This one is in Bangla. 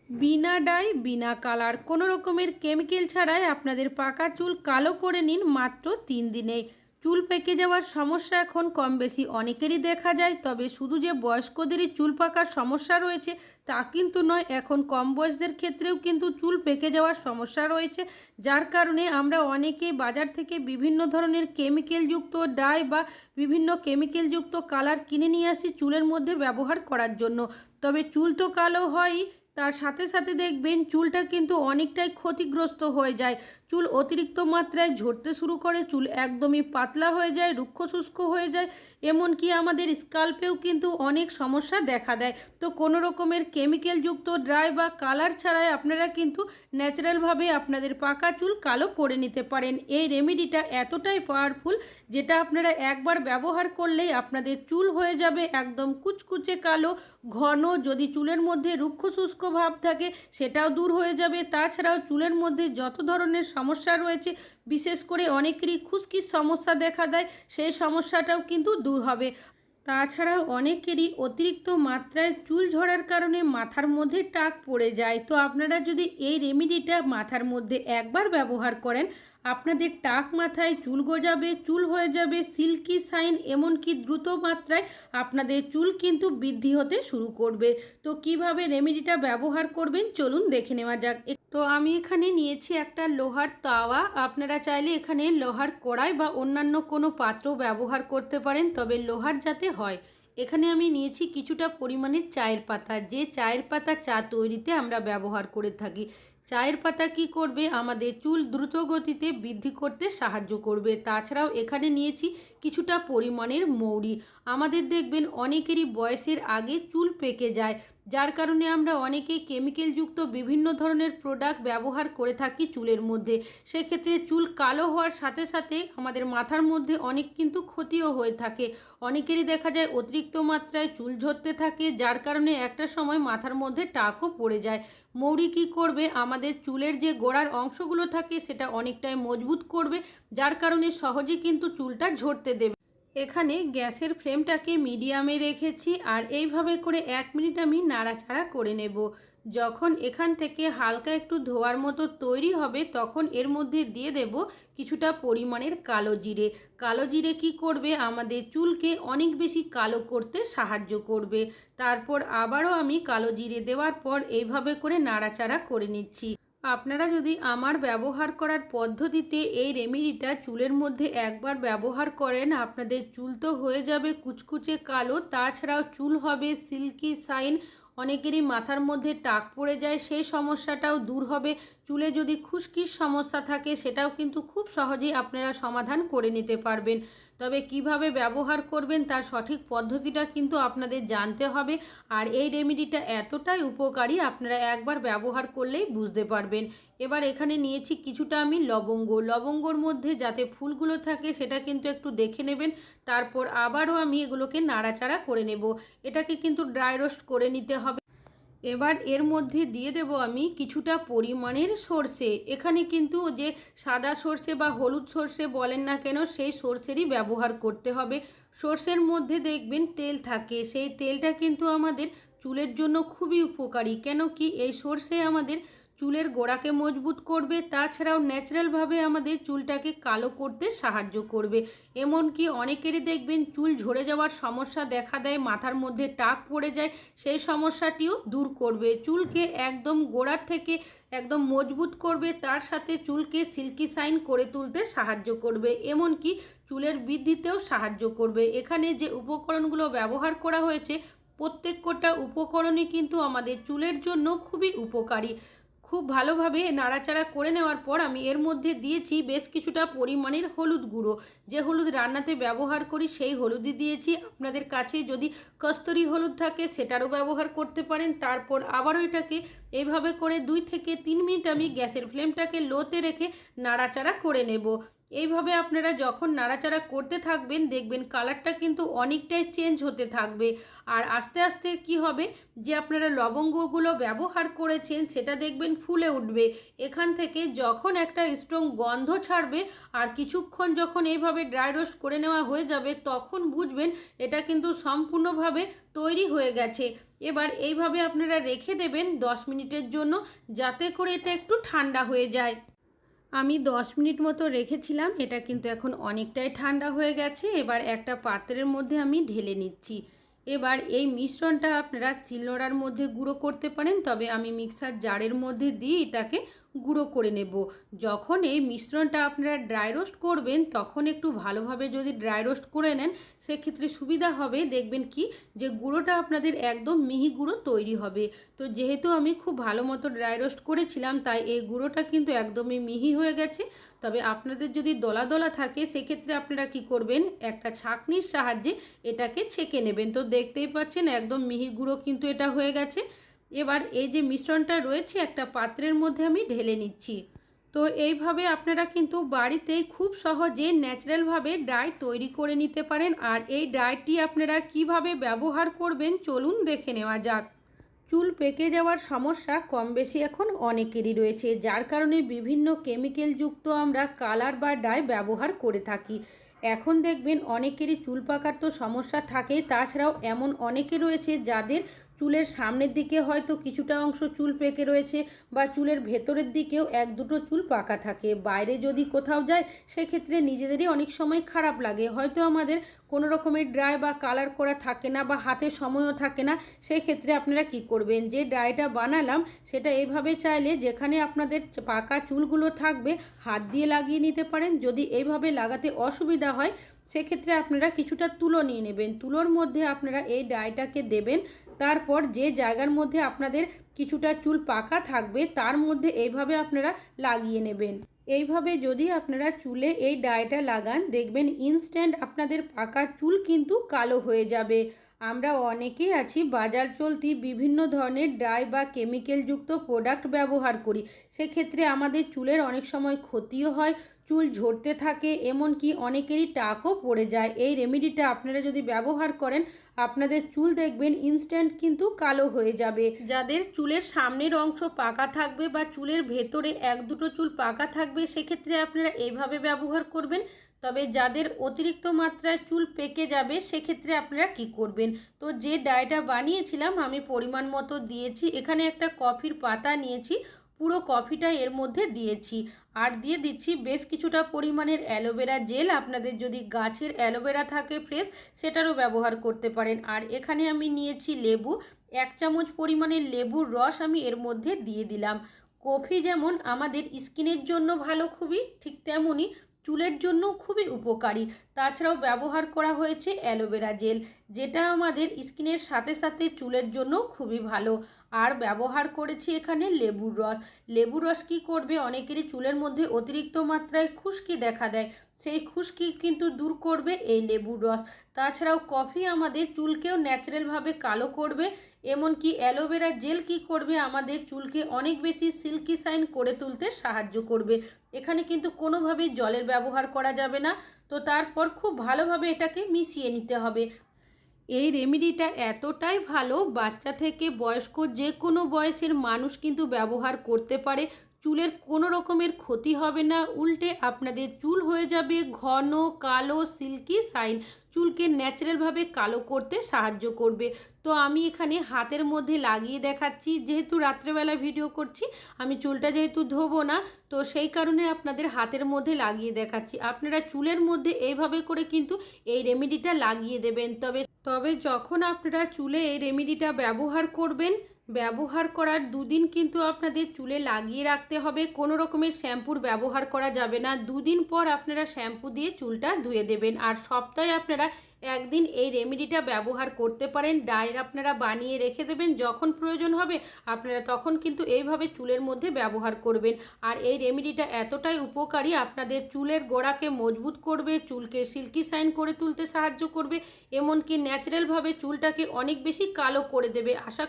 বিনা ডাই বিনা কালার কোনো রকমের কেমিক্যাল ছাড়াই আপনাদের পাকা চুল কালো করে নিন মাত্র 3 দিনে। চুল পেকে যাওয়ার সমস্যা এখন কম বেশি অনেকেরই দেখা যায়, তবে শুধু যে বয়স্কদেরই চুল পাকার সমস্যা রয়েছে তা কিন্তু নয়। এখন কম বয়সদের ক্ষেত্রেও কিন্তু চুল পেকে যাওয়ার সমস্যা রয়েছে, যার কারণে আমরা অনেকেই বাজার থেকে বিভিন্ন ধরনের কেমিক্যালযুক্ত ডাই বা বিভিন্ন কেমিক্যালযুক্ত কালার কিনে নিয়ে আসি চুলের মধ্যে ব্যবহার করার জন্য। তবে চুল তো কালো হয়ই, তার সাথে সাথে দেখবেন চুলটা কিন্তু অনেকটাই ক্ষতিগ্রস্ত হয়ে যায়। চুল অতিরিক্ত মাত্রায় ঝরতে শুরু করে, চুল একদমই পাতলা হয়ে যায়, রুক্ষ শুষ্ক হয়ে যায়, এমনকি আমাদের স্কাল্পেও কিন্তু অনেক সমস্যা দেখা দেয়। তো কোনো রকমের কেমিক্যালযুক্ত ড্রাই বা কালার ছাড়াই আপনারা কিন্তু ন্যাচারালভাবে আপনাদের পাকা চুল কালো করে নিতে পারেন। এই রেমেডিটা এতটাই পাওয়ারফুল, যেটা আপনারা একবার ব্যবহার করলেই আপনাদের চুল হয়ে যাবে একদম কুচকুচে কালো ঘন। যদি চুলের মধ্যে রুক্ষ শুষ্ক ভাব থাকে সেটাও দূর হয়ে যাবে। তাছাড়াও চুলের মধ্যে যত ধরনের সমস্যা রয়েছে, বিশেষ করে অনেকেরই খুশকির সমস্যা দেখা দেয়, সেই সমস্যাটাও কিন্তু দূর হবে। তাছাড়াও অনেকেরই অতিরিক্ত মাত্রায় চুল ঝরার কারণে মাথার মধ্যে টাক পড়ে যায়। তো আপনারা যদি এই রেমেডিটা মাথার মধ্যে একবার ব্যবহার করেন, আপনাদের টাক মাথায় চুল গজাবে, চুল হয়ে যাবে সিল্কি শাইন, এমনকি দ্রুত মাত্রায় আপনাদের চুল কিন্তু বৃদ্ধি হতে শুরু করবে। তো কিভাবে রেমেডিটা ব্যবহার করবেন চলুন দেখে নেওয়া যাক। তো আমি এখানে নিয়েছি একটা লোহার তাওয়া। আপনারা চাইলে এখানে লোহার কড়াই বা অন্যান্য কোনো পাত্র ব্যবহার করতে পারেন, তবে লোহার যাতে হয়। এখানে আমি নিয়েছি কিছুটা পরিমাণের চায়ের পাতা, যে চায়ের পাতা চা তৈরিতে আমরা ব্যবহার করে থাকি। চায়ের পাতা কি করবে, আমাদের চুল দ্রুত গতিতে বৃদ্ধি করতে সাহায্য করবে। তাছাড়াও এখানে নিয়েছি কিছুটা পরিমাণের মৌরি। আমাদের দেখবেন অনেকেরই বয়সের আগে চুল পেকে যায়, যার কারণে আমরা অনেকেই কেমিক্যালযুক্ত বিভিন্ন ধরনের প্রোডাক্ট ব্যবহার করে থাকি চুলের মধ্যে। সেক্ষেত্রে চুল কালো হওয়ার সাথে সাথে আমাদের মাথার মধ্যে অনেক কিন্তু ক্ষতিও হয়ে থাকে। অনেকেরই দেখা যায় অতিরিক্ত মাত্রায় চুল ঝরতে থাকে, যার কারণে একটা সময় মাথার মধ্যে টাকও পড়ে যায়। মৌরি কী করবে, আমাদের চুলের যে গোড়ার অংশগুলো থাকে সেটা অনেকটাই মজবুত করবে, যার কারণে সহজে কিন্তু চুলটা ঝরতে দেবে। এখানে গ্যাসের ফ্লেমটাকে মিডিয়ামে রেখেছি আর এইভাবে করে 1 মিনিট আমি নাড়াচাড়া করে নেব। যখন এখান থেকে হালকা একটু ধোয়ার মতো তৈরি হবে, তখন এর মধ্যে দিয়ে দেব কিছুটা পরিমাণের কালো জিরে। কালো জিরে কী করবে, আমাদের চুলকে অনেক বেশি কালো করতে সাহায্য করবে। তারপর আবারও আমি কালো জিরে দেওয়ার পর এইভাবে করে নাড়াচাড়া করে নিচ্ছি। আপনারা যদি আমার ব্যবহার করার পদ্ধতিতে এই রেমেডিটা চুলের মধ্যে একবার ব্যবহার করেন, আপনাদের চুল তো হয়ে যাবে কুচকুচে কালো, তাছাড়াও চুল হবে সিল্কি শাইন। অনেকেরই মাথার মধ্যে টাক পড়ে যায়, সেই সমস্যাটাও দূর হবে। চুলে যদি খুশকির সমস্যা থাকে সেটাও কিন্তু খুব সহজেই আপনারা সমাধান করে নিতে পারবেন। তবে কিভাবে ব্যবহার করবেন তার সঠিক পদ্ধতিটা কিন্তু আপনাদের জানতে হবে। আর এই রেমেডিটা এতটাই উপকারী, আপনারা একবার ব্যবহার করলেই বুঝতে পারবেন। এবার এখানে নিয়েছি কিছুটা আমি লবঙ্গ। লবঙ্গর মধ্যে যাতে ফুলগুলো থাকে সেটা কিন্তু একটু দেখে নেবেন। তারপর আবারও আমি এগুলোকে নাড়াচাড়া করে নেব। এটাকে কিন্তু ড্রাই রোস্ট করে নিতে হবে। এবার এর মধ্যে দিয়ে দেব আমি কিছুটা পরিমাণের সর্ষে। এখানে কিন্তু যে সাদা সর্ষে বা হলুদ সর্ষে বলেন না কেন, সেই সর্ষেরই ব্যবহার করতে হবে। সর্ষের মধ্যে দেখবেন তেল থাকে, সেই তেলটা কিন্তু আমাদের চুলের জন্য খুবই উপকারী। কেন কি, এই সর্ষে আমাদের চুলের গোড়াকে মজবুত করবে, তাছাড়াও ন্যাচারালভাবে আমাদের চুলটাকে কালো করতে সাহায্য করবে। এমনকি অনেকেরই দেখবেন চুল ঝরে যাওয়ার সমস্যা দেখা দেয়, মাথার মধ্যে টাক পড়ে যায়, সেই সমস্যাটিও দূর করবে। চুলকে একদম গোড়ার থেকে একদম মজবুত করবে, তার সাথে চুলকে সিল্কি শাইন করে তুলতে সাহায্য করবে, এমনকি চুলের বৃদ্ধিতেও সাহায্য করবে। এখানে যে উপকরণগুলো ব্যবহার করা হয়েছে, প্রত্যেকটা উপকরণই কিন্তু আমাদের চুলের জন্য খুবই উপকারী। খুব ভালোভাবে নাড়াচাড়া করে নেওয়ার পর আমি এর মধ্যে দিয়েছি বেশ কিছুটা পরিমাণের হলুদ গুঁড়ো। যে হলুদ রান্নাতে ব্যবহার করি সেই হলুদই দিয়েছি। আপনাদের কাছে যদি কস্তুরি হলুদ থাকে সেটারও ব্যবহার করতে পারেন। তারপর আবারও এটাকে এইভাবে করে 2 থেকে 3 মিনিট আমি গ্যাসের ফ্লেমটাকে লোতে রেখে নাড়াচাড়া করে নেব। এইভাবে আপনারা যখন নাড়াচাড়া করতে থাকবেন দেখবেন কালারটা কিন্তু অনেকটাই চেঞ্জ হতে থাকবে। আর আস্তে আস্তে কি হবে, যে আপনারা লবঙ্গগুলো ব্যবহার করেছেন সেটা দেখবেন ফুলে উঠবে। এখান থেকে যখন একটা স্ট্রং গন্ধ ছাড়বে আর কিছুক্ষণ যখন এইভাবে ড্রাই রোস্ট করে নেওয়া হয়ে যাবে, তখন বুঝবেন এটা কিন্তু সম্পূর্ণভাবে তৈরি হয়ে গেছে। এবার এইভাবে আপনারা রেখে দেবেন 10 মিনিটের জন্য, যাতে করে এটা একটু ঠান্ডা হয়ে যায়। আমি 10 মিনিট মতো রেখেছিলাম, এটা কিন্তু এখন অনেকটাই ঠান্ডা হয়ে গেছে। এবার একটা পাত্রের মধ্যে আমি ঢেলে নিচ্ছি। এবার এই মিশ্রণটা আপনারা শিলনোড়ার মধ্যে গুঁড়ো করতে পারেন, তবে আমি মিক্সার জারের মধ্যে দিয়ে এটাকে গুঁড়ো করে নেব। যখন এই মিশ্রণটা আপনারা ড্রাই রোস্ট করবেন তখন একটু ভালোভাবে যদি ড্রাই রোস্ট করে নেন সেক্ষেত্রে সুবিধা হবে। দেখবেন কি যে গুঁড়োটা আপনাদের একদম মিহি গুঁড়ো তৈরি হবে। তো যেহেতু আমি খুব ভালো মতো ড্রাই রোস্ট করেছিলাম তাই এই গুঁড়োটা কিন্তু একদমই মিহি হয়ে গেছে। তবে আপনাদের যদি দলা দলা থাকে সেক্ষেত্রে আপনারা কি করবেন, একটা ছাঁকনির সাহায্যে এটাকে ছেঁকে নেবেন। তো দেখতেই পাচ্ছেন একদম মিহি গুঁড়ো কিন্তু এটা হয়ে গেছে। এবার এই যে মিশ্রণটা রয়েছে একটা পাত্রের মধ্যে আমি ঢেলে নিচ্ছি। তো এইভাবে আপনারা কিন্তু বাড়িতেই খুব সহজে ন্যাচারালভাবে ডাই তৈরি করে নিতে পারেন। আর এই ডাইটি আপনারা কিভাবে ব্যবহার করবেন চলুন দেখে নেওয়া যাক। চুল পেকে যাওয়ার সমস্যা কম বেশি এখন অনেকেরই রয়েছে, যার কারণে বিভিন্ন কেমিক্যালযুক্ত আমরা কালার বা ডাই ব্যবহার করে থাকি। এখন দেখবেন অনেকেরই চুল পাকার তো সমস্যা থাকেই, তাছাড়াও এমন অনেকে রয়েছে যাদের চুলের সামনের দিকে হয়তো কিছুটা অংশ চুল পেকে রয়েছে বা চুলের ভেতরের দিকেও এক দুটো চুল পাকা থাকে। বাইরে যদি কোথাও যায় সেক্ষেত্রে নিজেদেরই অনেক সময় খারাপ লাগে, হয়তো আমাদের কোনো রকমের ড্রাই বা কালার করা থাকে না বা হাতে সময়ও থাকে না। সেই ক্ষেত্রে আপনারা কি করবেন, যে ড্রাইটা বানালাম সেটা এইভাবে চাইলে যেখানে আপনাদের পাকা চুলগুলো থাকবে হাত দিয়ে লাগিয়ে নিতে পারেন। যদি এইভাবে লাগাতে অসুবিধা হয় সেক্ষেত্রে আপনারা কিছুটা তুলো নিয়ে নেবেন, তুলোর মধ্যে আপনারা এই ডাইটাকে দেবেন। তারপর যে জায়গার মধ্যে আপনাদের কিছুটা চুল পাকা থাকবে তার মধ্যে এইভাবে আপনারা লাগিয়ে নেবেন। এইভাবে যদি আপনারা চুলে এই ডাইটা লাগান দেখবেন ইনস্ট্যান্ট আপনাদের পাকা চুল কিন্তু কালো হয়ে যাবে। আমরা অনেকেই আছি বাজার চলতি বিভিন্ন ধরনের ডাই বা কেমিক্যালযুক্ত প্রোডাক্ট ব্যবহার করি, সেক্ষেত্রে আমাদের চুলের অনেক সময় ক্ষতিও হয়, চুল ঝরতে থাকে, এমনকি অনেকেরই টাকও পড়ে যায়। এই রেমেডিটা আপনারা যদি ব্যবহার করেন আপনাদের চুল দেখবেন ইনস্ট্যান্ট কিন্তু কালো হয়ে যাবে। যাদের চুলের সামনের অংশ পাকা থাকবে বা চুলের ভেতরে এক দুটো চুল পাকা থাকবে সেক্ষেত্রে আপনারা এইভাবে ব্যবহার করবেন। তবে যাদের অতিরিক্ত মাত্রায় চুল পেকে যাবে সেক্ষেত্রে আপনারা কি করবেন, তো যে ডাইটা বানিয়েছিলাম আমি পরিমাণ মতো দিয়েছি, এখানে একটা কফির পাতা নিয়েছি, পুরো কফিটা এর মধ্যে দিয়েছি। আর দিয়ে দিচ্ছি বেশ কিছুটা পরিমাণের অ্যালোভেরা জেল, আপনাদের যদি গাছের অ্যালোভেরা থাকে ফ্রেশ সেটারও ব্যবহার করতে পারেন। আর এখানে আমি নিয়েছি লেবু, 1 চামচ পরিমাণের লেবুর রস আমি এর মধ্যে দিয়ে দিলাম। কফি যেমন আমাদের স্কিনের জন্য ভালো খুবই, ঠিক তেমনই চুলের জন্য খুবই উপকারী। তাছাড়াও ব্যবহার করা হয়েছে অ্যালোভেরা জেল, যেটা আমাদের স্কিনের সাথে সাথে চুলের জন্য খুবই ভালো। আর ব্যবহার করেছি এখানে লেবুর রস। লেবুর রস কী করবে, অনেকেরই চুলের মধ্যে অতিরিক্ত মাত্রায় খুশকি দেখা দেয়, সেই খুশকি কিন্তু দূর করবে এই লেবুর রস। তাছাড়াও কফি আমাদের চুলকেও ন্যাচারালভাবে কালো করবে, এমনকি অ্যালোভেরা জেল কী করবে, আমাদের চুলকে অনেক বেশি সিল্কি শাইন করে তুলতে সাহায্য করবে। এখানে কিন্তু কোনোভাবেই জলের ব্যবহার করা যাবে না। তো তারপর খুব ভালোভাবে এটাকে মিশিয়ে নিতে হবে। এই রেমেডিটা এতটাই ভালো, বাচ্চা থেকে বয়স্ক যে কোনো বয়সের মানুষ কিন্তু ব্যবহার করতে পারে। চুলের কোনো রকমের ক্ষতি হবে না, উল্টে আপনাদের চুল হয়ে যাবে ঘন কালো সিল্কি শাইন, চুলকে ন্যাচারালভাবে কালো করতে সাহায্য করবে। তো আমি এখানে হাতের মধ্যে লাগিয়ে দেখাচ্ছি, যেহেতু রাত্রেবেলা ভিডিও করছি আমি চুলটা যেহেতু ধোবো না, তো সেই কারণে আপনাদের হাতের মধ্যে লাগিয়ে দেখাচ্ছি। আপনারা চুলের মধ্যে এইভাবে করে কিন্তু এই রেমেডিটা লাগিয়ে দেবেন। তবে যখন আপনারা চুলে এই রেমেডিটা ব্যবহার করবেন, ব্যবহার করার 2 দিন কিন্তু আপনাদের চুলে লাগিয়ে রাখতে হবে, কোনো রকমের শ্যাম্পুর ব্যবহার করা যাবে না। 2 দিন পর আপনারা শ্যাম্পু দিয়ে চুলটা ধুয়ে দেবেন। আর সপ্তাহে আপনারা একদিন এই রেমেডিটা ব্যবহার করতে পারেন। ডাই আপনারা বানিয়ে রেখে দেবেন, যখন প্রয়োজন হবে আপনারা তখন কিন্তু এইভাবে চুলের মধ্যে ব্যবহার করবেন। আর এই রেমেডিটা এতটাই উপকারী, আপনাদের চুলের গোড়াকে মজবুত করবে, চুলকে সিল্কি শাইন করে তুলতে সাহায্য করবে, এমনকি ন্যাচারালভাবে চুলটাকে অনেক বেশি কালো করে দেবে। আশা